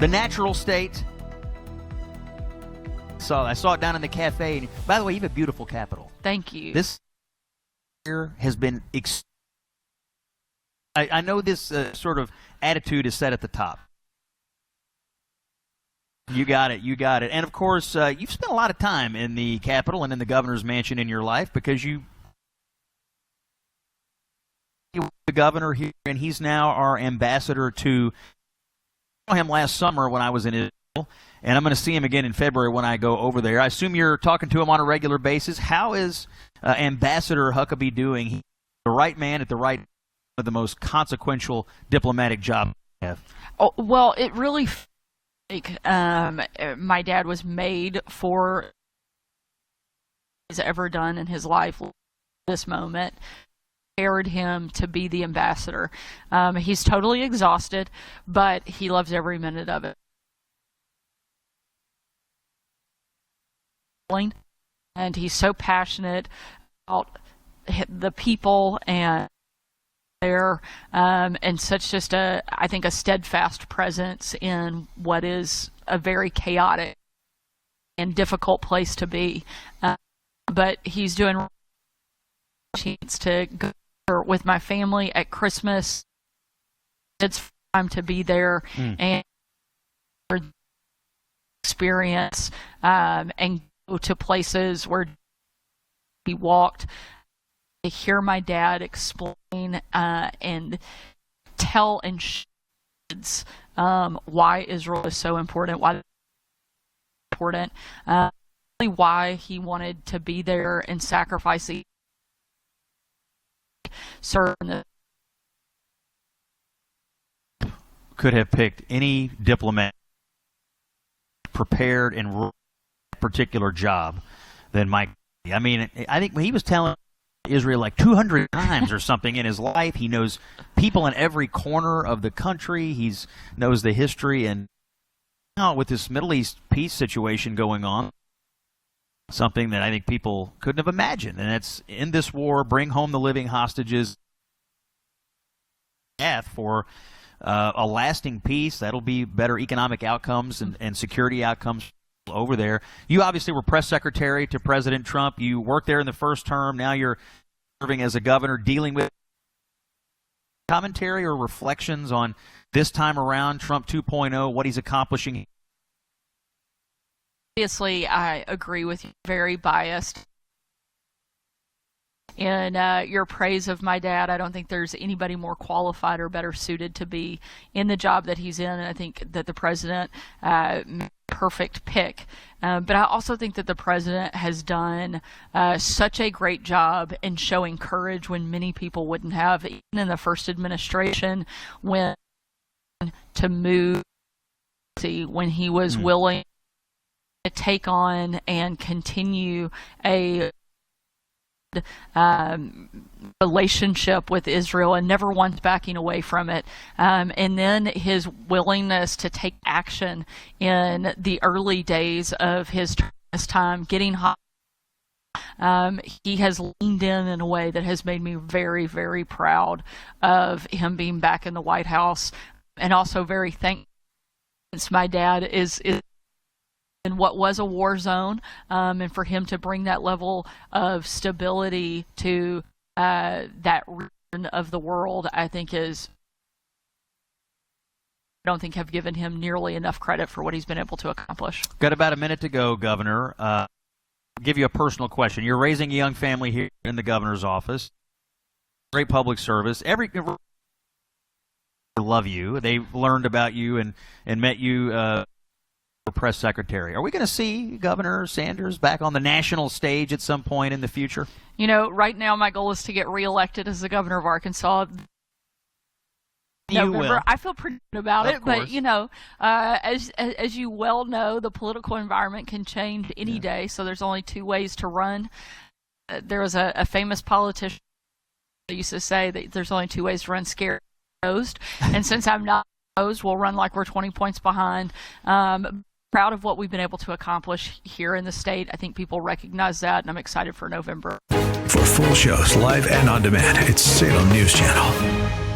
the natural state. I saw it down in the cafe. And by the way, you have a beautiful Capitol. Thank you. This year has been I know this sort of attitude is set at the top. You got it. And, of course, you've spent a lot of time in the Capitol and in the governor's mansion in your life because you were the governor here, and he's now our ambassador to – I saw him last summer when I was in Israel, and I'm going to see him again in February when I go over there. I assume you're talking to him on a regular basis. How is Ambassador Huckabee doing? He's the right man at the right – of the most consequential diplomatic job I have. Oh, well, it really my dad was made for what he's ever done in his life. This moment prepared him to be the ambassador. He's totally exhausted, but he loves every minute of it. And he's so passionate about the people and there, and such just I think a steadfast presence in what is a very chaotic and difficult place to be. But he's doing chance to go with my family at Christmas. It's time to be there and experience and go to places where he walked. To hear my dad explain and tell and kids why Israel is so important, why why he wanted to be there and sacrifice serving. Could have picked any diplomat prepared in particular job than Mike. I mean, I think when he was telling Israel like 200 times or something in his life. He knows people in every corner of the country. He knows the history. And now with this Middle East peace situation going on, something that I think people couldn't have imagined. And it's in this war, bring home the living hostages for a lasting peace. That'll be better economic outcomes and security outcomes over there. You obviously were press secretary to President Trump. You worked there in the first term. Now you're serving as a governor, dealing with commentary or reflections on this time around, Trump 2.0, what he's accomplishing. Obviously, I agree with you. Very biased in your praise of my dad. I don't think there's anybody more qualified or better suited to be in the job that he's in. And I think that the president perfect pick. But I also think that the president has done such a great job in showing courage when many people wouldn't have, even in the first administration, when to move, when he was willing to take on and continue a relationship with Israel and never once backing away from it. And then his willingness to take action in the early days of his time getting hot. He has leaned in a way that has made me very, very proud of him being back in the White House, and also very thankful since my dad is in what was a war zone, and for him to bring that level of stability to that region of the world, I don't think have given him nearly enough credit for what he's been able to accomplish. Got about a minute to go, Governor. I'll give you a personal question. You're raising a young family here in the governor's office. Great public service. Everyone love you. They learned about you and met you press secretary. Are we going to see Governor Sanders back on the national stage at some point in the future? You know, right now my goal is to get reelected as the governor of Arkansas. You will. I feel pretty good about it, course. But you know, as you well know, the political environment can change any day. So there's only two ways to run. There was a famous politician that used to say that there's only two ways to run: scared, opposed. And since I'm not opposed, we'll run like we're 20 points behind. Proud of what we've been able to accomplish here in the state. I think people recognize that, and I'm excited for November. For full shows, live and on demand, it's Salem News Channel.